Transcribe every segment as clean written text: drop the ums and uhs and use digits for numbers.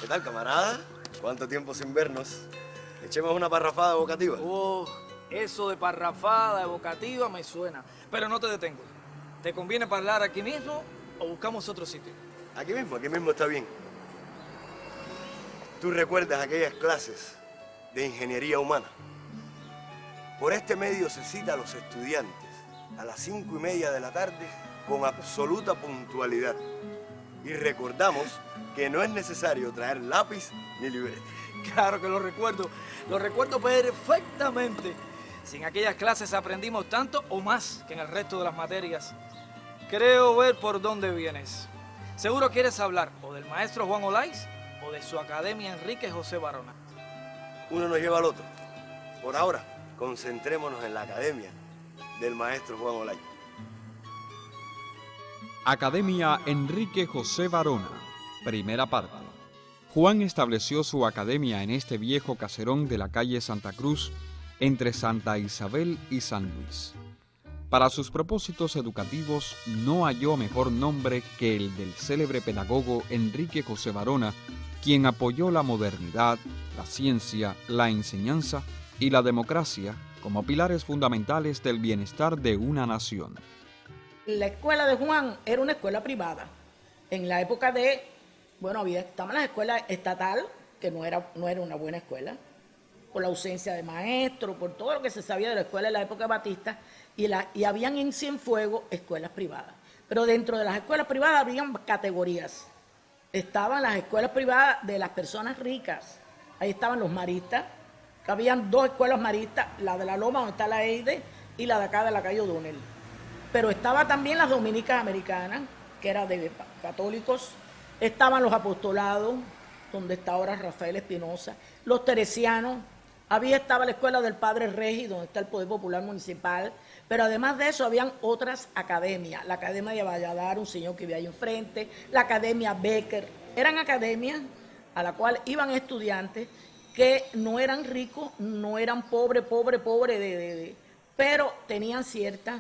¿Qué tal, camarada? ¿Cuánto tiempo sin vernos? Echemos una parrafada evocativa. Oh, eso de parrafada evocativa me suena. Pero no te detengo. ¿Te conviene hablar aquí mismo o buscamos otro sitio? Aquí mismo está bien. ¿Tú recuerdas aquellas clases de ingeniería humana? Por este medio se cita a los estudiantes a las 5:30 de la tarde con absoluta puntualidad. Y recordamos que no es necesario traer lápiz ni libreta. Claro que lo recuerdo perfectamente. Si en aquellas clases aprendimos tanto o más que en el resto de las materias. Creo ver por dónde vienes. Seguro quieres hablar o del maestro Juan Olaiz o de su academia Enrique José Barona. Uno nos lleva al otro. Por ahora, concentrémonos en la academia del maestro Juan Olaiz. Academia Enrique José Barona, primera parte. Juan estableció su academia en este viejo caserón de la calle Santa Cruz, entre Santa Isabel y San Luis. Para sus propósitos educativos no halló mejor nombre que el del célebre pedagogo Enrique José Barona, quien apoyó la modernidad, la ciencia, la enseñanza y la democracia como pilares fundamentales del bienestar de una nación. La escuela de Juan era una escuela privada. En la época estaban las escuelas estatales, que no era una buena escuela, por la ausencia de maestros, por todo lo que se sabía de la escuela en la época de Batista, y habían en Cienfuegos escuelas privadas. Pero dentro de las escuelas privadas habían categorías. Estaban las escuelas privadas de las personas ricas. Ahí estaban los maristas, que habían dos escuelas maristas, la de la Loma, donde está la EIDE, y la de acá de la calle O'Donnell. Pero estaba también las dominicas americanas, que era de católicos. Estaban los apostolados, donde está ahora Rafael Espinosa, los teresianos. Estaba la escuela del Padre Regi, donde está el Poder Popular Municipal. Pero además de eso, habían otras academias. La Academia de Valladar, un señor que vive ahí enfrente, la Academia Becker. Eran academias a la cual iban estudiantes que no eran ricos, no eran pobres, pero tenían cierta.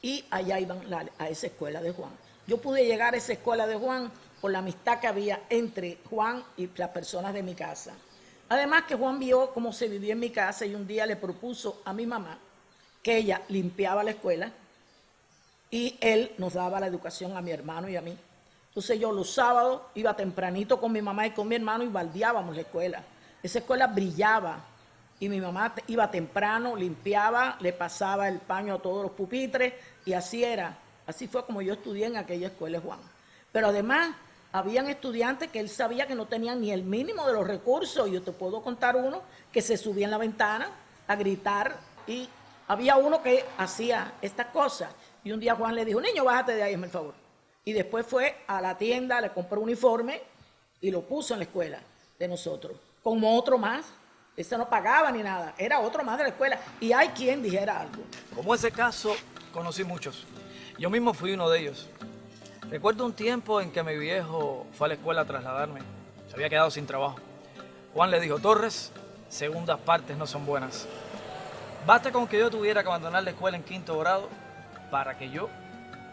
Y allá iban a esa escuela de Juan. Yo pude llegar a esa escuela de Juan por la amistad que había entre Juan y las personas de mi casa. Además que Juan vio cómo se vivía en mi casa y un día le propuso a mi mamá que ella limpiaba la escuela y él nos daba la educación a mi hermano y a mí. Entonces yo los sábados iba tempranito con mi mamá y con mi hermano y baldeábamos la escuela. Esa escuela brillaba. Y mi mamá iba temprano, limpiaba, le pasaba el paño a todos los pupitres y así era. Así fue como yo estudié en aquella escuela de Juan. Pero además, habían estudiantes que él sabía que no tenían ni el mínimo de los recursos. Yo te puedo contar uno que se subía en la ventana a gritar y había uno que hacía estas cosas. Y un día Juan le dijo, niño, bájate de ahí, hazme el favor. Y después fue a la tienda, le compró un uniforme y lo puso en la escuela de nosotros. Como otro más. Ese no pagaba ni nada, era otro más de la escuela. Y hay quien dijera algo. Como ese caso, conocí muchos. Yo mismo fui uno de ellos. Recuerdo un tiempo en que mi viejo fue a la escuela a trasladarme. Se había quedado sin trabajo. Juan le dijo, Torres, segundas partes no son buenas. Basta con que yo tuviera que abandonar la escuela en 5º grado para que yo,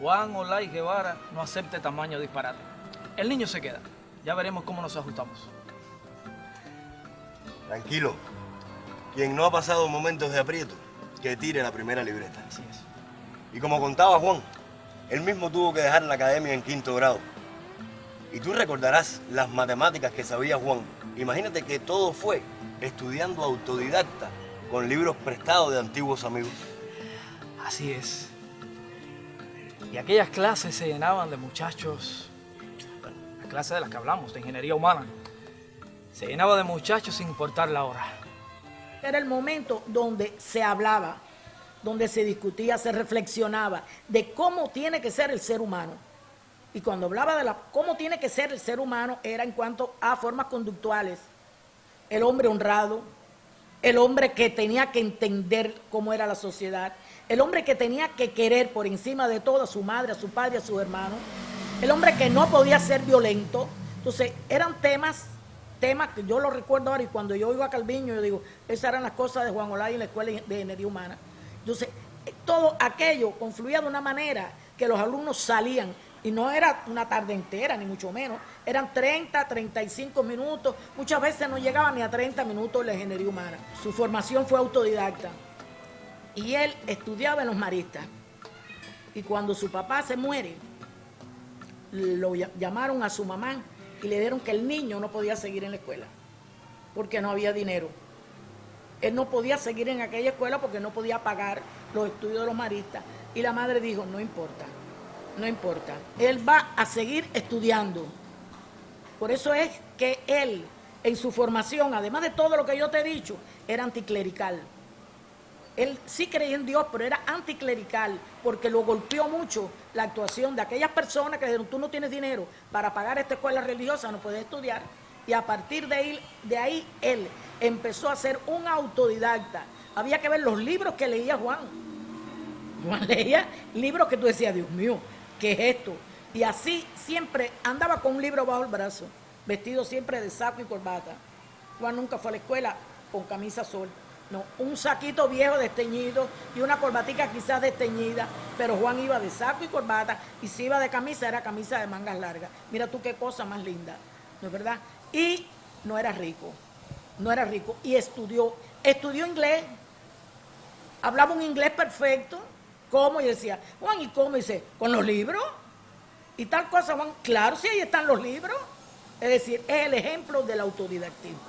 Juan Olaiz Guevara, no acepte tamaño disparate. El niño se queda. Ya veremos cómo nos ajustamos. Tranquilo. Quien no ha pasado momentos de aprieto, que tire la primera libreta. Así es. Y como contaba Juan, él mismo tuvo que dejar la academia en 5º grado. Y tú recordarás las matemáticas que sabía Juan. Imagínate que todo fue estudiando autodidacta con libros prestados de antiguos amigos. Así es. Y aquellas clases se llenaban de muchachos, bueno, las clases de las que hablamos, de ingeniería humana. Se llenaba de muchachos sin importar la hora. Era el momento donde se hablaba, donde se discutía, se reflexionaba de cómo tiene que ser el ser humano. Y cuando hablaba de cómo tiene que ser el ser humano, era en cuanto a formas conductuales. El hombre honrado, el hombre que tenía que entender cómo era la sociedad, el hombre que tenía que querer por encima de todo a su madre, a su padre, a sus hermanos, el hombre que no podía ser violento. Entonces, eran temas que yo lo recuerdo ahora, y cuando yo iba a Calviño, yo digo, esas eran las cosas de Juan Olaiz en la Escuela de Ingeniería Humana. Entonces, todo aquello confluía de una manera que los alumnos salían Y no era una tarde entera, ni mucho menos. Eran 30, 35 minutos. Muchas veces no llegaba ni a 30 minutos la ingeniería humana. Su formación fue autodidacta. Y él estudiaba en los maristas. Y cuando su papá se muere, lo llamaron a su mamá y le dieron que el niño no podía seguir en la escuela porque no había dinero. Él no podía seguir en aquella escuela porque no podía pagar los estudios de los maristas. Y la madre dijo, no importa, no importa. Él va a seguir estudiando. Por eso es que él, en su formación, además de todo lo que yo te he dicho, era anticlerical. Él sí creía en Dios, pero era anticlerical, porque lo golpeó mucho la actuación de aquellas personas que dijeron, tú no tienes dinero para pagar esta escuela religiosa, no puedes estudiar. Y a partir de ahí él empezó a ser un autodidacta. Había que ver los libros que leía Juan. Juan leía libros que tú decías, Dios mío, ¿qué es esto? Y así siempre andaba con un libro bajo el brazo, vestido siempre de saco y corbata. Juan nunca fue a la escuela con camisa azul. No, un saquito viejo desteñido y una corbatica quizás desteñida, pero Juan iba de saco y corbata, y si iba de camisa, era camisa de mangas largas. Mira tú qué cosa más linda, ¿no es verdad? Y no era rico, y estudió inglés, hablaba un inglés perfecto. ¿Cómo? Y decía, Juan, ¿y cómo? Y dice, ¿con los libros? Y tal cosa, Juan, claro, sí, ahí están los libros. Es decir, es el ejemplo del autodidactismo.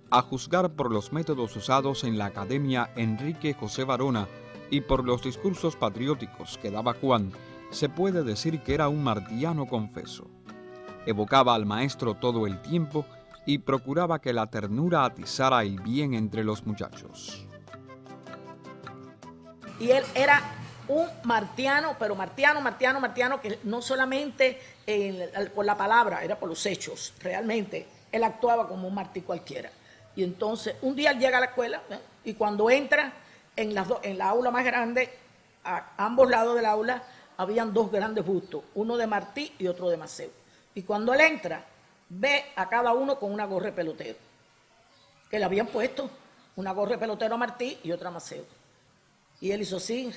A juzgar por los métodos usados en la Academia Enrique José Varona y por los discursos patrióticos que daba Juan, se puede decir que era un martiano confeso. Evocaba al maestro todo el tiempo y procuraba que la ternura atizara el bien entre los muchachos. Y él era un martiano, pero martiano, que no solamente por la palabra, era por los hechos. Realmente, él actuaba como un martí cualquiera. Y entonces, un día él llega a la escuela, y cuando entra en la aula más grande, a ambos lados del aula, habían dos grandes bustos, uno de Martí y otro de Maceo. Y cuando él entra, ve a cada uno con una gorra de pelotero, que le habían puesto una gorra de pelotero a Martí y otra a Maceo. Y él hizo así,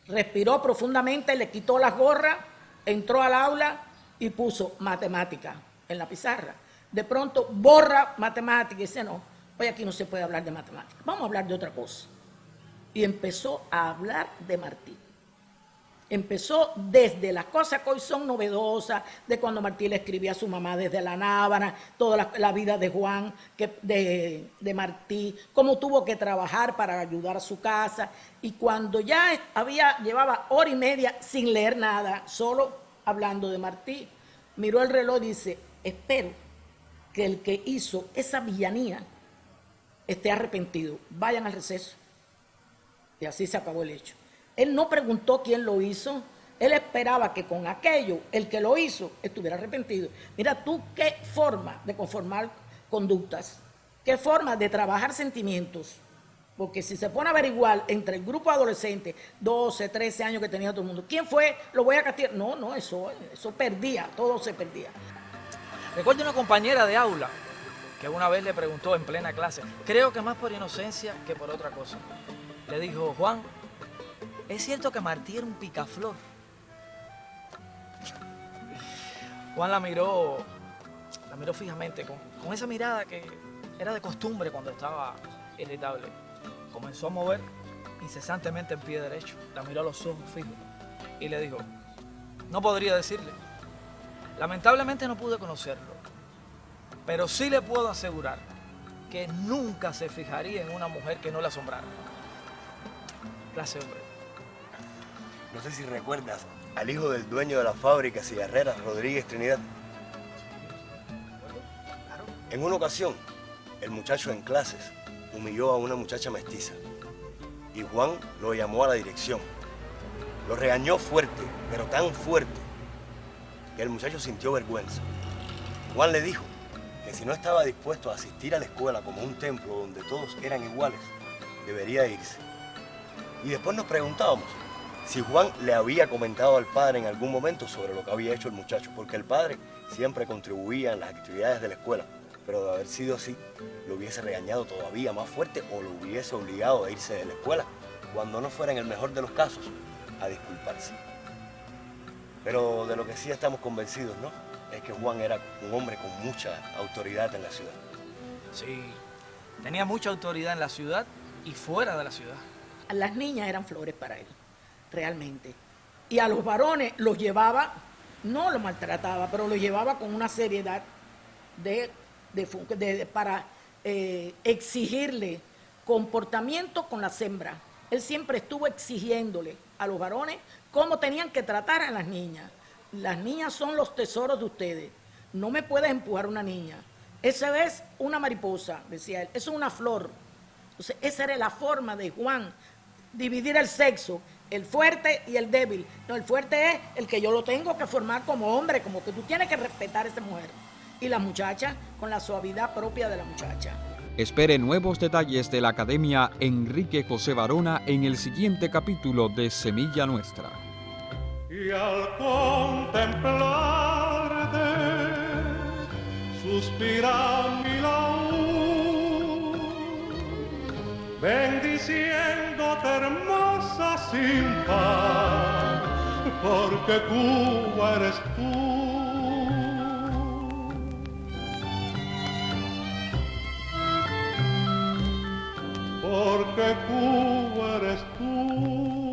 respiró profundamente, le quitó las gorras, entró al aula y puso matemática en la pizarra. De pronto borra matemática y dice, no, hoy aquí no se puede hablar de matemática, vamos a hablar de otra cosa. Y empezó a hablar de Martí. Empezó desde las cosas que hoy son novedosas, de cuando Martí le escribía a su mamá desde la Nábana, toda la vida de Juan, de Martí, cómo tuvo que trabajar para ayudar a su casa. Y cuando ya llevaba hora y media sin leer nada, solo hablando de Martí, miró el reloj y dice, espero que el que hizo esa villanía esté arrepentido. Vayan al receso. Y así se acabó el hecho. Él no preguntó quién lo hizo. Él esperaba que con aquello, el que lo hizo, estuviera arrepentido. Mira tú qué forma de conformar conductas, qué forma de trabajar sentimientos. Porque si se pone a averiguar entre el grupo de adolescentes, 12, 13 años que tenía todo el mundo, ¿quién fue? ¿Lo voy a castigar? No, eso perdía, todo se perdía. Recuerdo una compañera de aula que una vez le preguntó en plena clase, creo que más por inocencia que por otra cosa. Le dijo, Juan, ¿es cierto que Martí era un picaflor? Juan la miró fijamente, con esa mirada que era de costumbre cuando estaba irritable. Comenzó a mover incesantemente en pie derecho, la miró a los ojos fijos y le dijo, no podría decirle. Lamentablemente no pude conocerlo, pero sí le puedo asegurar que nunca se fijaría en una mujer que no la asombrara. Clase hombre. No sé si recuerdas al hijo del dueño de la fábrica cigarrera, Rodríguez Trinidad. En una ocasión, el muchacho en clases humilló a una muchacha mestiza y Juan lo llamó a la dirección. Lo regañó fuerte, pero tan fuerte, que el muchacho sintió vergüenza. Juan le dijo que si no estaba dispuesto a asistir a la escuela como un templo donde todos eran iguales, debería irse. Y después nos preguntábamos si Juan le había comentado al padre en algún momento sobre lo que había hecho el muchacho, porque el padre siempre contribuía en las actividades de la escuela, pero de haber sido así, lo hubiese regañado todavía más fuerte o lo hubiese obligado a irse de la escuela, cuando no fuera en el mejor de los casos, a disculparse. Pero de lo que sí estamos convencidos, ¿no?, es que Juan era un hombre con mucha autoridad en la ciudad. Sí, tenía mucha autoridad en la ciudad y fuera de la ciudad. Las niñas eran flores para él, realmente. Y a los varones los llevaba, no los maltrataba, pero los llevaba con una seriedad para exigirle comportamiento con las hembras. Él siempre estuvo exigiéndole a los varones cómo tenían que tratar a las niñas. Las niñas son los tesoros de ustedes. No me puedes empujar una niña. Esa es una mariposa, decía él. Eso es una flor. Entonces, esa era la forma de Juan, dividir el sexo, el fuerte y el débil. No, el fuerte es el que yo lo tengo que formar como hombre, como que tú tienes que respetar a esa mujer. Y la muchacha, con la suavidad propia de la muchacha. Espere nuevos detalles de la Academia Enrique José Varona en el siguiente capítulo de Semilla Nuestra. Y al contemplarte, suspira mi laúd, bendiciéndote hermosa sin par, porque Cuba eres tú. Porque Cuba eres tú.